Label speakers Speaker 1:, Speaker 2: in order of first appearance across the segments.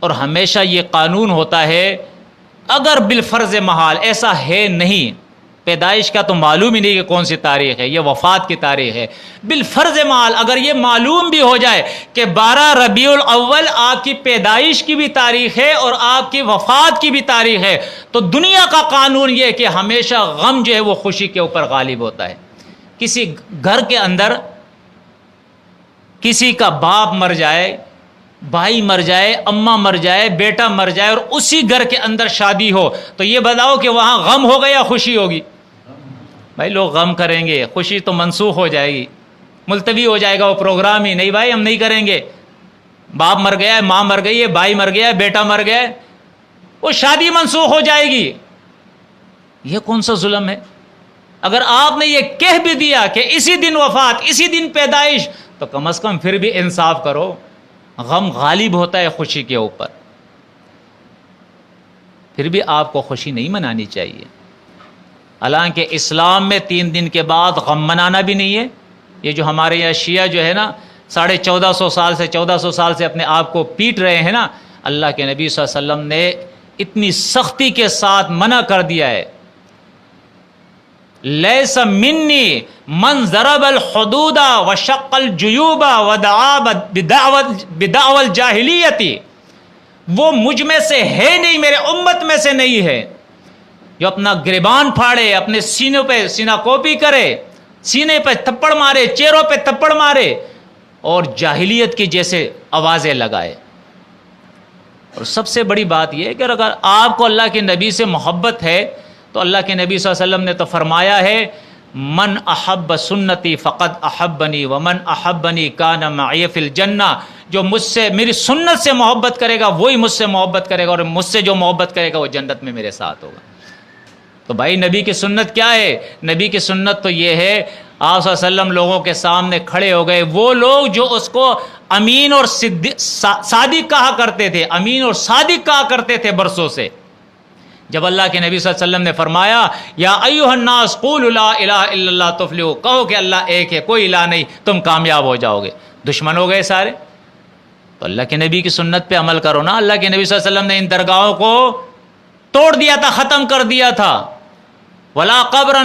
Speaker 1: اور ہمیشہ یہ قانون ہوتا ہے اگر بالفرض محال ایسا ہے نہیں، پیدائش کا تو معلوم ہی نہیں کہ کون سی تاریخ ہے، یہ وفات کی تاریخ ہے، بالفرض محال اگر یہ معلوم بھی ہو جائے کہ 12 ربیع الاول آپ کی پیدائش کی بھی تاریخ ہے اور آپ کی وفات کی بھی تاریخ ہے، تو دنیا کا قانون یہ کہ ہمیشہ غم جو ہے وہ خوشی کے اوپر غالب ہوتا ہے۔ کسی گھر کے اندر کسی کا باپ مر جائے، بھائی مر جائے، اماں مر جائے، بیٹا مر جائے، اور اسی گھر کے اندر شادی ہو، تو یہ بتاؤ کہ وہاں غم ہوگا یا خوشی ہوگی؟ بھائی لوگ غم کریں گے، خوشی تو منسوخ ہو جائے گی، ملتوی ہو جائے گا وہ پروگرام ہی، نہیں بھائی ہم نہیں کریں گے، باپ مر گیا ہے، ماں مر گئی ہے، بھائی مر گیا ہے، بیٹا مر گیا ہے، وہ شادی منسوخ ہو جائے گی۔ یہ کون سا ظلم ہے؟ اگر آپ نے یہ کہہ بھی دیا کہ اسی دن وفات، اسی دن پیدائش، تو کم از کم پھر بھی انصاف کرو، غم غالب ہوتا ہے خوشی کے اوپر، پھر بھی آپ کو خوشی نہیں منانی چاہیے۔ حالانکہ اسلام میں 3 دن کے بعد غم منانا بھی نہیں ہے۔ یہ جو ہمارے یہاں شیعہ جو ہے نا 1450 سال سے 1400 سال سے اپنے آپ کو پیٹ رہے ہیں نا، اللہ کے نبی صلی اللہ علیہ وسلم نے اتنی سختی کے ساتھ منع کر دیا ہے، لیس منی من ضرب الحدود وشق الجیوب ودعا بدعوى الجاہلیت، وہ مجھ میں سے ہے نہیں، میرے امت میں سے نہیں ہے جو اپنا گریبان پھاڑے، اپنے سینے پہ سینہ کوپی کرے، سینے پہ تھپڑ مارے، چہروں پہ تھپڑ مارے اور جاہلیت کی جیسے آوازیں لگائے۔ اور سب سے بڑی بات یہ ہے کہ اگر آپ کو اللہ کے نبی سے محبت ہے تو اللہ کے نبی صلی اللہ علیہ وسلم نے تو فرمایا ہے من احب سنتی فقد احبنی ومن احبنی کان معی فی الجنہ، جو مجھ سے میری سنت سے محبت کرے گا وہی مجھ سے محبت کرے گا، اور مجھ سے جو محبت کرے گا وہ جنت میں میرے ساتھ ہوگا۔ تو بھائی نبی کی سنت کیا ہے؟ نبی کی سنت تو یہ ہے، آپ صلی اللہ علیہ وسلم لوگوں کے سامنے کھڑے ہو گئے، وہ لوگ جو اس کو امین اور صادق کہا کرتے تھے، امین اور صادق کہا کرتے تھے برسوں سے، جب اللہ کے نبی صلی اللہ علیہ وسلم نے فرمایا یا ایھا الناس قولوا لا الہ الا اللہ تفلحوا، کہو کہ اللہ ایک ہے، کوئی الہ نہیں، تم کامیاب ہو جاؤ گے، دشمن ہو گئے سارے۔ تو اللہ کے نبی کی سنت پہ عمل کرو نا۔ اللہ کے نبی صلی اللہ علیہ وسلم نے ان درگاہوں کو توڑ دیا تھا، ختم کر دیا تھا۔ ولا قبرا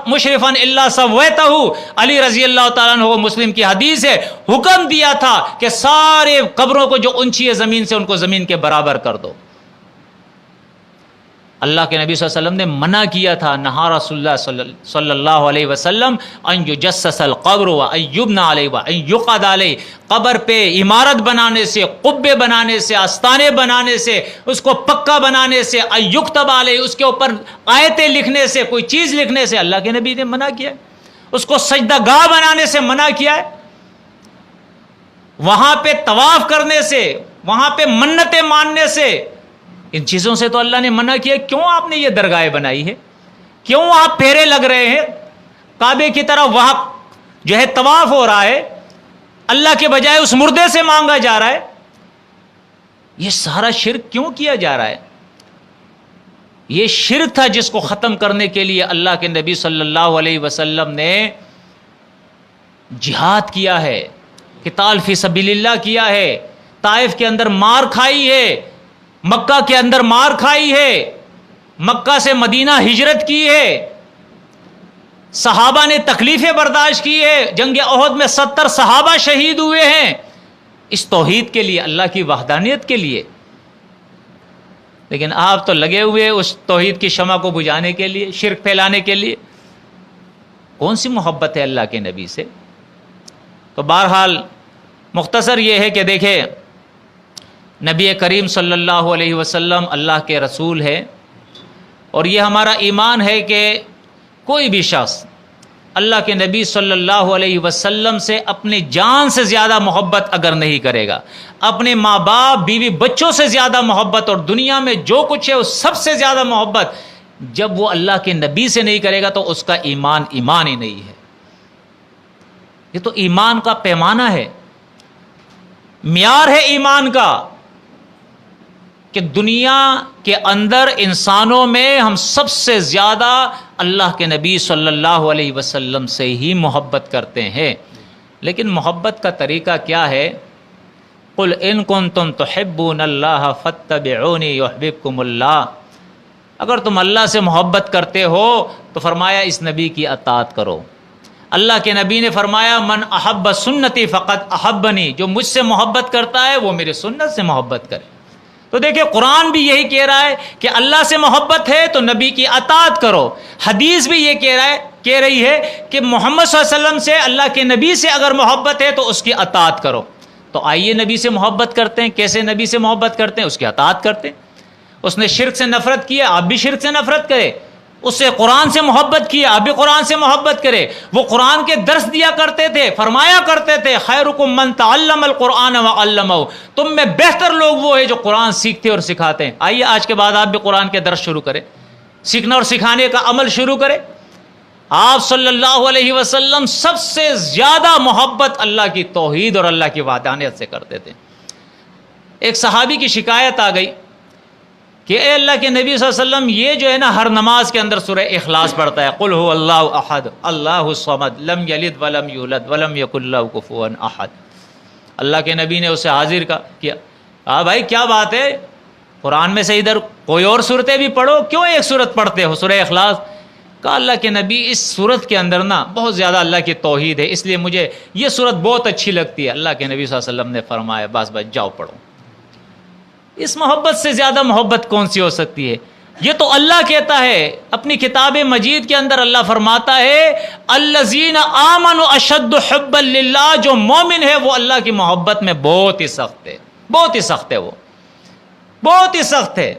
Speaker 1: مشرفا الا سویتہ، علی رضی اللہ تعالیٰ عنہ، مسلم کی حدیث ہے، حکم دیا تھا کہ سارے قبروں کو جو اونچی ہے زمین سے ان کو زمین کے برابر کر دو۔ اللہ کے نبی صلی اللہ علیہ وسلم نے منع کیا تھا، نہا رسول اللہ صلی اللہ علیہ وسلم ان یجسس القبر وان یبنى علیہ وان یقعد علیہ، قبر پہ عمارت بنانے سے، قبے بنانے سے، آستانے بنانے سے، اس کو پکا بنانے سے، ان یکتب علیہ، اس کے اوپر آیتیں لکھنے سے، کوئی چیز لکھنے سے اللہ کے نبی نے منع کیا ہے۔ اس کو سجدہ گاہ بنانے سے منع کیا ہے، وہاں پہ طواف کرنے سے، وہاں پہ منتیں ماننے سے، ان چیزوں سے تو اللہ نے منع کیا۔ کیوں آپ نے یہ درگاہیں بنائی ہے؟ کیوں آپ پھیرے لگ رہے ہیں کعبے کی طرف؟ وہاں جو ہے طواف ہو رہا ہے، اللہ کے بجائے اس مردے سے مانگا جا رہا ہے۔ یہ سارا شرک کیوں کیا جا رہا ہے؟ یہ شرک تھا جس کو ختم کرنے کے لیے اللہ کے نبی صلی اللہ علیہ وسلم نے جہاد کیا ہے، قتال فی سبیل اللہ کیا ہے، طائف کے اندر مار کھائی ہے، مکہ کے اندر مار کھائی ہے، مکہ سے مدینہ ہجرت کی ہے، صحابہ نے تکلیفیں برداشت کی ہے، جنگ احد میں 70 صحابہ شہید ہوئے ہیں اس توحید کے لیے، اللہ کی وحدانیت کے لیے۔ لیکن آپ تو لگے ہوئے اس توحید کی شمع کو بجھانے کے لیے، شرک پھیلانے کے لیے۔ کون سی محبت ہے اللہ کے نبی سے؟ تو بہرحال مختصر یہ ہے کہ دیکھیں، نبی کریم صلی اللہ علیہ وسلم اللہ کے رسول ہے، اور یہ ہمارا ایمان ہے کہ کوئی بھی شخص اللہ کے نبی صلی اللہ علیہ وسلم سے اپنی جان سے زیادہ محبت اگر نہیں کرے گا، اپنے ماں باپ بیوی بچوں سے زیادہ محبت، اور دنیا میں جو کچھ ہے اس سب سے زیادہ محبت جب وہ اللہ کے نبی سے نہیں کرے گا تو اس کا ایمان ایمان ہی نہیں ہے۔ یہ تو ایمان کا پیمانہ ہے، معیار ہے ایمان کا، کہ دنیا کے اندر انسانوں میں ہم سب سے زیادہ اللہ کے نبی صلی اللہ علیہ وسلم سے ہی محبت کرتے ہیں۔ لیکن محبت کا طریقہ کیا ہے؟ قل ان کنتم تحبون اللہ فاتبعونی یحببکم اللہ، اگر تم اللہ سے محبت کرتے ہو تو فرمایا اس نبی کی اطاعت کرو۔ اللہ کے نبی نے فرمایا من احب سنتی فقط احبنی، جو مجھ سے محبت کرتا ہے وہ میرے سنت سے محبت کرے۔ تو دیکھیں قرآن بھی یہی کہہ رہا ہے کہ اللہ سے محبت ہے تو نبی کی اطاعت کرو، حدیث بھی یہ کہہ رہی ہے کہ محمد صلی اللہ علیہ وسلم سے، اللہ کے نبی سے اگر محبت ہے تو اس کی اطاعت کرو۔ تو آئیے نبی سے محبت کرتے ہیں، کیسے نبی سے محبت کرتے ہیں؟ اس کی اطاعت کرتے ہیں۔ اس نے شرک سے نفرت کیا، آپ بھی شرک سے نفرت کرے۔ اس سے قرآن سے محبت کیا، آپ بھی قرآن سے محبت کرے۔ وہ قرآن کے درس دیا کرتے تھے، فرمایا کرتے تھے خیرکم من تعلم القرآن وعلمہ، تم میں بہتر لوگ وہ ہیں جو قرآن سیکھتے اور سکھاتے ہیں۔ آئیے آج کے بعد آپ بھی قرآن کے درس شروع کریں، سیکھنا اور سکھانے کا عمل شروع کریں۔ آپ صلی اللہ علیہ وسلم سب سے زیادہ محبت اللہ کی توحید اور اللہ کی وحدانیت سے کرتے تھے۔ ایک صحابی کی شکایت آ گئی کہ اے اللہ کے نبی صلی اللہ علیہ وسلم، یہ جو ہے نا ہر نماز کے اندر سورہ اخلاص پڑھتا ہے، قل هو اللہ احد اللہ الصمد لم یلد ولم یولد ولم یکن لہ کفوا احد۔ اللہ کے نبی نے اسے حاضر کیا، کہا بھائی کیا بات ہے، قرآن میں سے ادھر کوئی اور صورتیں بھی پڑھو، کیوں ایک صورت پڑھتے ہو سورہ اخلاص؟ کہا اللہ کے نبی اس صورت کے اندر نا بہت زیادہ اللہ کی توحید ہے، اس لیے مجھے یہ صورت بہت اچھی لگتی ہے۔ اللہ کے نبی صلی اللہ علیہ وسلم نے فرمایا بس جاؤ پڑھو۔ اس محبت سے زیادہ محبت کون سی ہو سکتی ہے؟ یہ تو اللہ کہتا ہے اپنی کتاب مجید کے اندر، اللہ فرماتا ہے الذین آمنوا اشد حبا للہ، جو مومن ہے وہ اللہ کی محبت میں بہت ہی سخت ہے، بہت ہی سخت ہے، وہ بہت ہی سخت ہے۔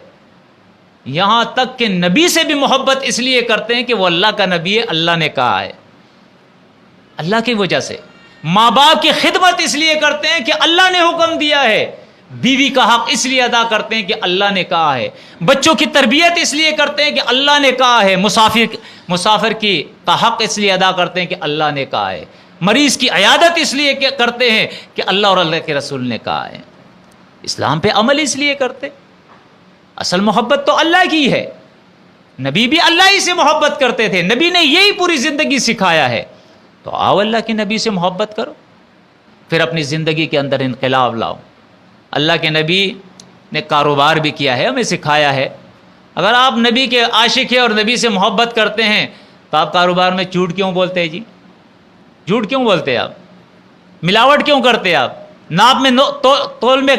Speaker 1: یہاں تک کہ نبی سے بھی محبت اس لیے کرتے ہیں کہ وہ اللہ کا نبی ہے، اللہ نے کہا ہے، اللہ کی وجہ سے۔ ماں باپ کی خدمت اس لیے کرتے ہیں کہ اللہ نے حکم دیا ہے، بیوی کا حق اس لیے ادا کرتے ہیں کہ اللہ نے کہا ہے، بچوں کی تربیت اس لیے کرتے ہیں کہ اللہ نے کہا ہے، مسافر کی کا حق اس لیے ادا کرتے ہیں کہ اللہ نے کہا ہے، مریض کی عیادت اس لیے کرتے ہیں کہ اللہ اور اللہ کے رسول نے کہا ہے، اسلام پہ عمل اس لیے کرتے۔ اصل محبت تو اللہ کی ہے، نبی بھی اللہ ہی سے محبت کرتے تھے، نبی نے یہی پوری زندگی سکھایا ہے۔ تو آؤ اللہ کے نبی سے محبت کرو، پھر اپنی زندگی کے اندر انقلاب لاؤ۔ اللہ کے نبی نے کاروبار بھی کیا ہے، ہمیں سکھایا ہے۔ اگر آپ نبی کے عاشق ہیں اور نبی سے محبت کرتے ہیں تو آپ کاروبار میں جھوٹ کیوں بولتے ہیں؟ جی جھوٹ کیوں بولتے ہیں آپ؟ ملاوٹ کیوں کرتے ہیں آپ؟ ناپ میں تول میں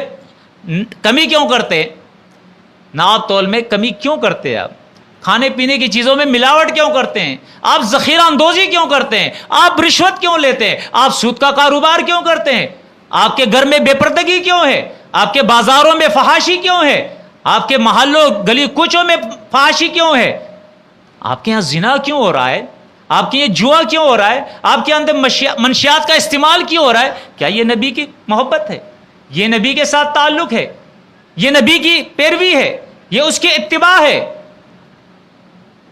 Speaker 1: کمی کیوں کرتے ہیں؟ ناپ تول میں کمی کیوں کرتے ہیں آپ؟ کھانے پینے کی چیزوں میں ملاوٹ کیوں کرتے ہیں آپ؟ ذخیرہ اندوزی کیوں کرتے ہیں آپ؟ رشوت کیوں لیتے ہیں آپ؟ سود کا کاروبار کیوں کرتے ہیں آپ؟ کے گھر میں بے پردگی کیوں ہے آپ؟ کے بازاروں میں فحاشی کیوں ہے آپ؟ کے محلوں گلی کوچوں میں فحاشی کیوں ہے آپ؟ کے یہاں زنا کیوں ہو رہا ہے آپ؟ کے یہ جوا کیوں ہو رہا ہے آپ؟ کے اندر منشیات کا استعمال کیوں ہو رہا ہے؟ کیا یہ نبی کی محبت ہے؟ یہ نبی کے ساتھ تعلق ہے؟ یہ نبی کی پیروی ہے؟ یہ اس کی اتباع ہے؟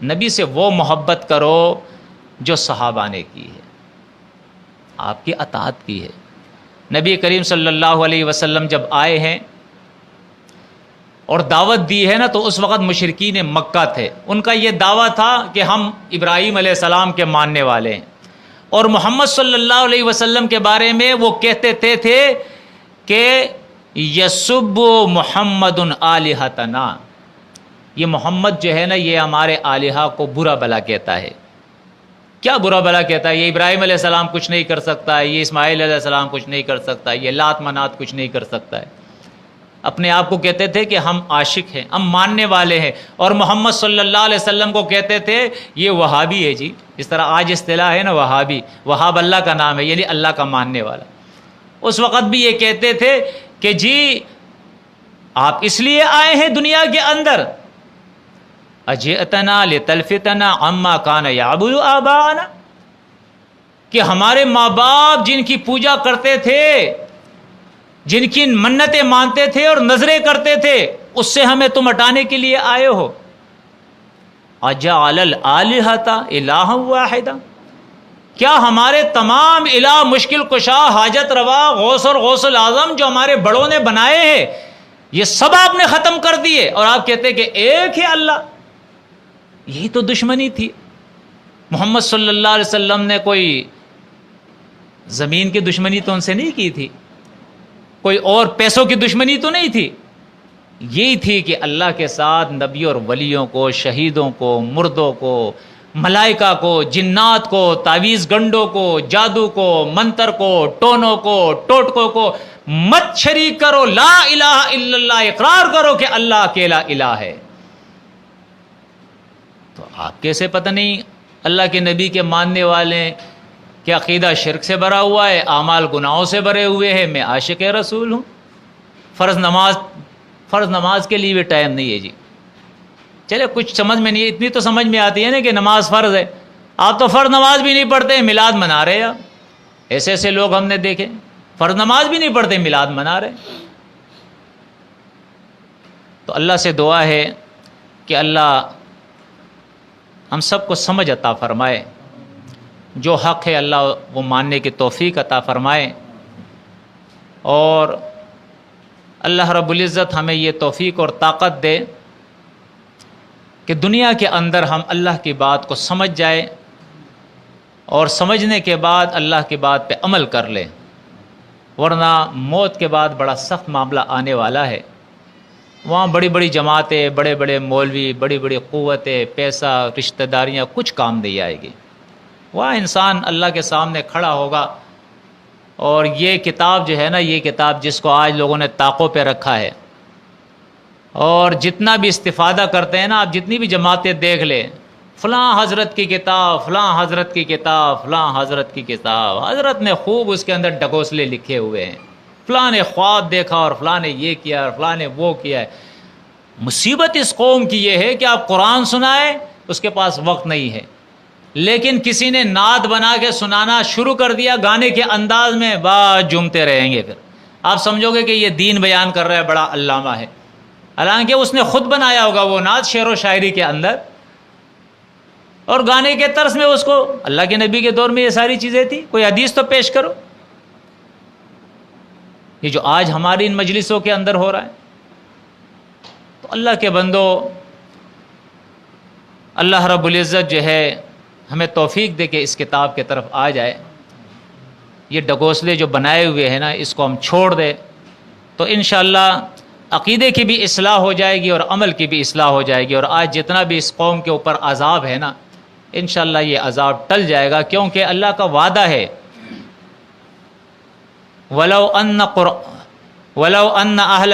Speaker 1: نبی سے وہ محبت کرو جو صحابہ نے کی ہے، آپ کی اطاعت کی ہے۔ نبی کریم صلی اللہ علیہ وسلم جب آئے ہیں اور دعوت دی ہے نا، تو اس وقت مشرکین مکہ تھے، ان کا یہ دعویٰ تھا کہ ہم ابراہیم علیہ السلام کے ماننے والے ہیں، اور محمد صلی اللہ علیہ وسلم کے بارے میں وہ کہتے تھے کہ یسب محمد آلہتنا، یہ محمد جو ہے نا یہ ہمارے آلہہ کو برا بھلا کہتا ہے۔ کیا برا بھلا کہتا ہے؟ یہ ابراہیم علیہ السلام کچھ نہیں کر سکتا ہے، یہ اسماعیل علیہ السلام کچھ نہیں کر سکتا ہے، یہ لات منات کچھ نہیں کر سکتا ہے۔ اپنے آپ کو کہتے تھے کہ ہم عاشق ہیں، ہم ماننے والے ہیں، اور محمد صلی اللہ علیہ وسلم کو کہتے تھے یہ وہابی ہے۔ جی اس طرح آج اصطلاح ہے نا وہابی، وہاب اللہ کا نام ہے، یعنی اللہ کا ماننے والا۔ اس وقت بھی یہ کہتے تھے کہ جی آپ اس لیے آئے ہیں دنیا کے اندر، اجئتنا لتلفتنا عما کان یعبد آباؤنا، کہ ہمارے ماں باپ جن کی پوجا کرتے تھے، جن کی منتیں مانتے تھے اور نظریں کرتے تھے، اس سے ہمیں تم ہٹانے کے لیے آئے ہو۔ اجعل الآلہۃ الہا واحدا، کیا ہمارے تمام الہ مشکل کشا حاجت روا غوث اور غوث الاعظم جو ہمارے بڑوں نے بنائے ہیں یہ سب آپ نے ختم کر دیے، اور آپ کہتے کہ ایک ہے اللہ؟ یہی تو دشمنی تھی۔ محمد صلی اللہ علیہ وسلم نے کوئی زمین کی دشمنی تو ان سے نہیں کی تھی، کوئی اور پیسوں کی دشمنی تو نہیں تھی، یہی تھی کہ اللہ کے ساتھ نبی اور ولیوں کو، شہیدوں کو، مردوں کو، ملائکہ کو، جنات کو، تعویذ گنڈوں کو، جادو کو، منتر کو، ٹونوں کو، ٹوٹکوں کو مت شریک کرو، لا الہ الا اللہ اقرار کرو کہ اللہ اکیلا الہ ہے۔ تو آپ کیسے پتہ نہیں اللہ کے نبی کے ماننے والے ہیں کہ عقیدہ شرک سے بھرا ہوا ہے، اعمال گناہوں سے بھرے ہوئے ہیں، میں عاشق رسول ہوں، فرض نماز کے لیے بھی ٹائم نہیں ہے جی۔ چلے کچھ سمجھ میں نہیں، اتنی تو سمجھ میں آتی ہے نا کہ نماز فرض ہے، آپ تو فرض نماز بھی نہیں پڑھتے، میلاد منا رہے آپ، ایسے ایسے لوگ ہم نے دیکھے فرض نماز بھی نہیں پڑھتے، میلاد منا رہے۔ تو اللہ سے دعا ہے کہ اللہ ہم سب کو سمجھ عطا فرمائے، جو حق ہے اللہ وہ ماننے کی توفیق عطا فرمائے، اور اللہ رب العزت ہمیں یہ توفیق اور طاقت دے کہ دنیا کے اندر ہم اللہ کی بات کو سمجھ جائے، اور سمجھنے کے بعد اللہ کی بات پہ عمل کر لیں، ورنہ موت کے بعد بڑا سخت معاملہ آنے والا ہے۔ وہاں بڑی بڑی جماعتیں، بڑے بڑے مولوی، بڑی بڑی قوتیں، پیسہ، رشتہ داریاں کچھ کام نہیں آئے گی۔ وہاں انسان اللہ کے سامنے کھڑا ہوگا، اور یہ کتاب جو ہے نا، یہ کتاب جس کو آج لوگوں نے طاقوں پہ رکھا ہے، اور جتنا بھی استفادہ کرتے ہیں نا، آپ جتنی بھی جماعتیں دیکھ لیں، فلاں حضرت کی کتاب، فلاں حضرت کی کتاب، فلاں حضرت کی کتاب، حضرت نے خوب اس کے اندر ڈگوسلے لکھے ہوئے ہیں، فلاں نے خواب دیکھا اور فلاں نے یہ کیا اور فلاں نے وہ کیا ہے۔ مصیبت اس قوم کی یہ ہے کہ آپ قرآن سنائیں اس کے پاس وقت نہیں ہے، لیکن کسی نے نعت بنا کے سنانا شروع کر دیا گانے کے انداز میں، بس جھومتے رہیں گے، پھر آپ سمجھو گے کہ یہ دین بیان کر رہا ہے، بڑا علامہ ہے، حالانکہ اس نے خود بنایا ہوگا وہ نعت شعر و شاعری کے اندر، اور گانے کے طرز میں اس کو، اللہ کے نبی کے دور میں یہ ساری چیزیں تھی، کوئی حدیث تو پیش کرو۔ یہ جو آج ہماری ان مجلسوں کے اندر ہو رہا ہے، تو اللہ کے بندو، اللہ رب العزت جو ہے ہمیں توفیق دے کہ اس کتاب کی طرف آ جائے، یہ ڈگوسلے جو بنائے ہوئے ہیں نا اس کو ہم چھوڑ دیں، تو انشاءاللہ عقیدے کی بھی اصلاح ہو جائے گی اور عمل کی بھی اصلاح ہو جائے گی، اور آج جتنا بھی اس قوم کے اوپر عذاب ہے نا، انشاءاللہ یہ عذاب ٹل جائے گا، کیونکہ اللہ کا وعدہ ہے، وَلَوْ أَنَّ أَهْلَ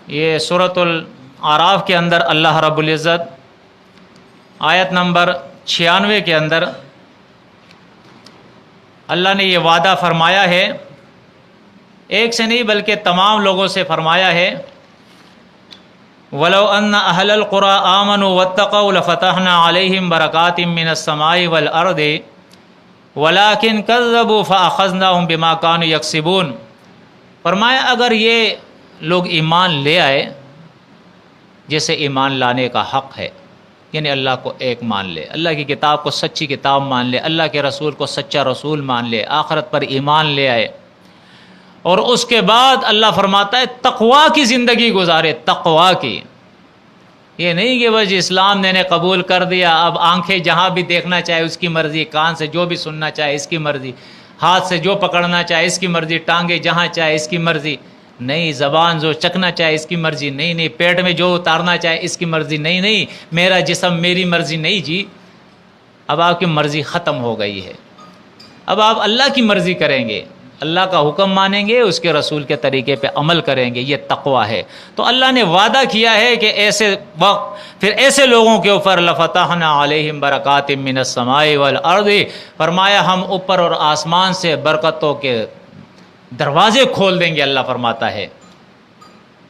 Speaker 1: یہ سورۃ الاعراف کے اندر اللہ رب العزت آیت نمبر 96 کے اندر اللہ نے یہ وعدہ فرمایا ہے، ایک سے نہیں بلکہ تمام لوگوں سے فرمایا ہے، وَلَوْ أَنَّ أَهْلَ الْقُرَىٰ آمَنُوا وَاتَّقَوْا لَفَتَحْنَا عَلَيْهِمْ بَرَكَاتٍ مِّنَ السَّمَاءِ وَالْأَرْضِ وَلَٰكِنْ كَذَّبُوا فَأَخَذْنَاهُمْ بِمَا كَانُوا يَكْسِبُونَ۔ فرمایا اگر یہ لوگ ایمان لے آئے، جیسے ایمان لانے کا حق ہے، یعنی اللہ کو ایک مان لے، اللہ کی کتاب کو سچی کتاب مان لے، اللہ کے رسول کو سچا رسول مان لے، آخرت پر ایمان لے آئے، اور اس کے بعد اللہ فرماتا ہے تقویٰ کی زندگی گزارے، تقویٰ کی، یہ نہیں کہ بس اسلام نے قبول کر دیا، اب آنکھیں جہاں بھی دیکھنا چاہے اس کی مرضی، کان سے جو بھی سننا چاہے اس کی مرضی، ہاتھ سے جو پکڑنا چاہے اس کی مرضی، ٹانگیں جہاں چاہے اس کی مرضی، نہیں زبان جو چکھنا چاہے اس کی مرضی، نہیں نہیں پیٹ میں جو اتارنا چاہے اس کی مرضی، نہیں نہیں میرا جسم میری مرضی، نہیں جی، اب آپ کی مرضی ختم ہو گئی ہے، اب آپ اللہ کی مرضی کریں گے، اللہ کا حکم مانیں گے، اس کے رسول کے طریقے پہ عمل کریں گے، یہ تقویٰ ہے۔ تو اللہ نے وعدہ کیا ہے کہ ایسے وقت پھر ایسے لوگوں کے اوپر لفتحنا علیہم برکات من السماء والارض، فرمایا ہم اوپر اور آسمان سے برکتوں کے دروازے کھول دیں گے، اللہ فرماتا ہے۔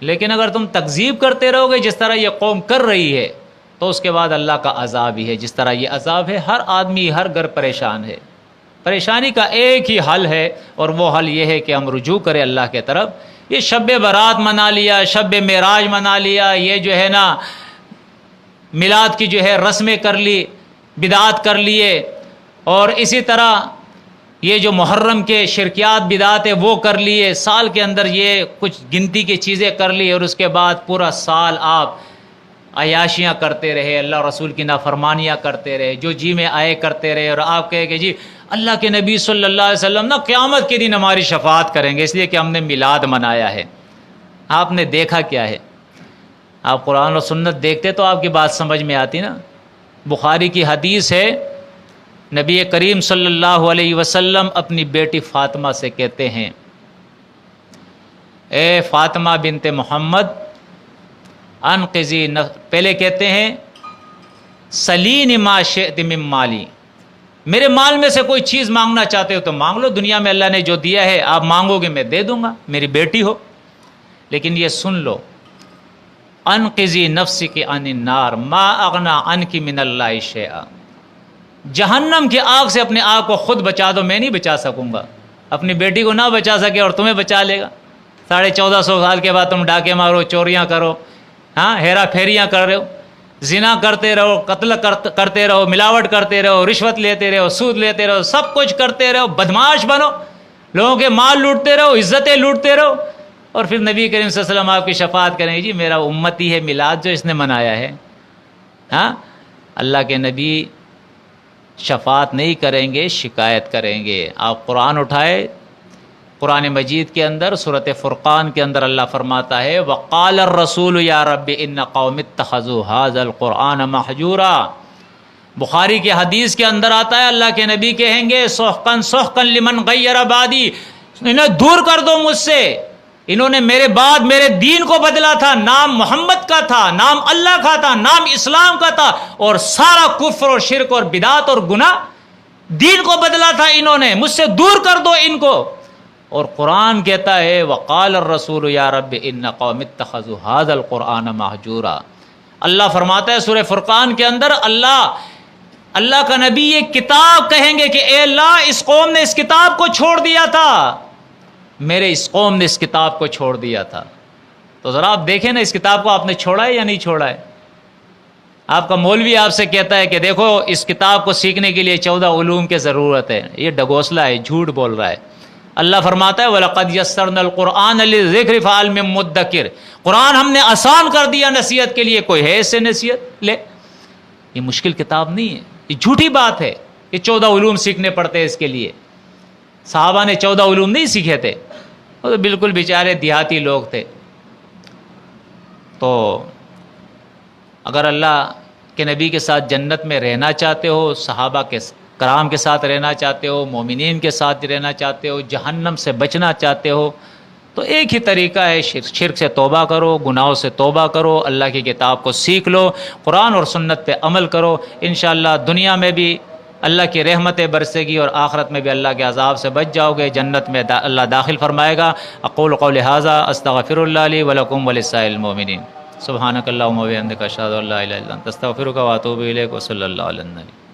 Speaker 1: لیکن اگر تم تکذیب کرتے رہو گے جس طرح یہ قوم کر رہی ہے، تو اس کے بعد اللہ کا عذاب ہی ہے، جس طرح یہ عذاب ہے، ہر آدمی ہر گھر پریشان ہے۔ پریشانی کا ایک ہی حل ہے، اور وہ حل یہ ہے کہ ہم رجوع کریں اللہ کے طرف۔ یہ شب برات منا لیا، شب معراج منا لیا، یہ جو ہے نا میلاد کی جو ہے رسمیں کر لی، بدعات کر لیے، اور اسی طرح یہ جو محرم کے شرکیات بدعات ہے وہ کر لیے، سال کے اندر یہ کچھ گنتی کی چیزیں کر لی، اور اس کے بعد پورا سال آپ عیاشیاں کرتے رہے، اللہ رسول کی نافرمانیاں کرتے رہے، جو جی میں آئے کرتے رہے، اور آپ کہے کہ جی اللہ کے نبی صلی اللہ علیہ وسلم نا قیامت کے دن ہماری شفاعت کریں گے، اس لیے کہ ہم نے میلاد منایا ہے۔ آپ نے دیکھا کیا ہے؟ آپ قرآن اور سنت دیکھتے تو آپ کی بات سمجھ میں آتی نا۔ بخاری کی حدیث ہے، نبی کریم صلی اللہ علیہ وسلم اپنی بیٹی فاطمہ سے کہتے ہیں، اے فاطمہ بنت محمد انقذی پہلے کہتے ہیں سلینی ما شئت من مالی، میرے مال میں سے کوئی چیز مانگنا چاہتے ہو تو مانگ لو، دنیا میں اللہ نے جو دیا ہے آپ مانگو گے میں دے دوں گا، میری بیٹی ہو۔ لیکن یہ سن لو، انقذی نفسک عن النار ما اغنی عنک من اللہ شیئا، جہنم کی آگ سے اپنے آپ کو خود بچا دو، میں نہیں بچا سکوں گا۔ اپنی بیٹی کو نہ بچا سکے اور تمہیں بچا لے گا؟ 1450 سال کے بعد تم ڈاکے مارو، چوریاں کرو، ہاں ہیرا پھیریاں کر رہے ہو، زنا کرتے رہو، قتل کرتے رہو، ملاوٹ کرتے رہو، رشوت لیتے رہو، سود لیتے رہو، سب کچھ کرتے رہو، بدمعاش بنو، لوگوں کے مال لوٹتے رہو، عزتیں لوٹتے رہو، اور پھر نبی کریم صلی اللہ علیہ وسلم آپ کی شفاعت کریں گے، جی میرا امتی ہے، میلاد جو اس نے منایا ہے۔ ہاں اللہ کے نبی شفاعت نہیں کریں گے، شکایت کریں گے۔ آپ قرآن اٹھائے، قرآن مجید کے اندر سورۃ فرقان کے اندر اللہ فرماتا ہے وقال الرسول یا رب ان قوم اتخذوا هذا القرآن مہجورا۔ بخاری کی حدیث کے اندر آتا ہے اللہ کے نبی کہیں گے سحقا سحقا لمن غیر بعدی، انہیں دور کر دو مجھ سے، انہوں نے میرے بعد میرے دین کو بدلا تھا، نام محمد کا تھا، نام اللہ کا تھا، نام اسلام کا تھا، اور سارا کفر اور شرک اور بدعت اور گناہ دین کو بدلا تھا انہوں نے، مجھ سے دور کر دو ان کو۔ اور قرآن کہتا ہے وقال الرسول یا رب ان قوم اتخذوا هذا القرآن مہجورا۔ اللہ فرماتا ہے سورہ فرقان کے اندر، اللہ کا نبی یہ کتاب کہیں گے کہ اے اللہ اس قوم نے اس کتاب کو چھوڑ دیا تھا، میرے اس قوم نے اس کتاب کو چھوڑ دیا تھا۔ تو ذرا آپ دیکھیں نا اس کتاب کو آپ نے چھوڑا ہے یا نہیں چھوڑا ہے؟ آپ کا مولوی آپ سے کہتا ہے کہ دیکھو اس کتاب کو سیکھنے کے لیے 14 علوم کی ضرورت ہے، یہ ڈگوسلا ہے، جھوٹ بول رہا ہے۔ اللہ فرماتا ہے وَلَقَدْ يَسَّرْنَا الْقُرْآنَ لِلذِّكْرِ فَهَلْ مِن مُدَّكِرٍ، قرآن ہم نے آسان کر دیا نصیحت کے لیے، کوئی ہے اس سے نصیحت لے؟ یہ مشکل کتاب نہیں ہے، یہ جھوٹی بات ہے کہ 14 علوم سیکھنے پڑتے ہیں اس کے لیے۔ صحابہ نے 14 علوم نہیں سیکھے تھے، وہ تو بالکل بیچارے دیہاتی لوگ تھے۔ تو اگر اللہ کے نبی کے ساتھ جنت میں رہنا چاہتے ہو، صحابہ کے کرام کے ساتھ رہنا چاہتے ہو، مومنین کے ساتھ رہنا چاہتے ہو، جہنم سے بچنا چاہتے ہو، تو ایک ہی طریقہ ہے، شرک سے توبہ کرو، گناہوں سے توبہ کرو، اللہ کی کتاب کو سیکھ لو، قرآن اور سنت پہ عمل کرو، انشاءاللہ دنیا میں بھی اللہ کی رحمتیں برسے گی اور آخرت میں بھی اللہ کے عذاب سے بچ جاؤ گے، جنت میں اللہ داخل فرمائے گا۔ اقول قولی ھذا استغفر اللہ لی ولکم ولسائر المؤمنین۔ سبحانک اللہم وبحمدک اشہد ان لا الہ الا انت استغفرک واتوب الیک وصلی اللہ علی النبی۔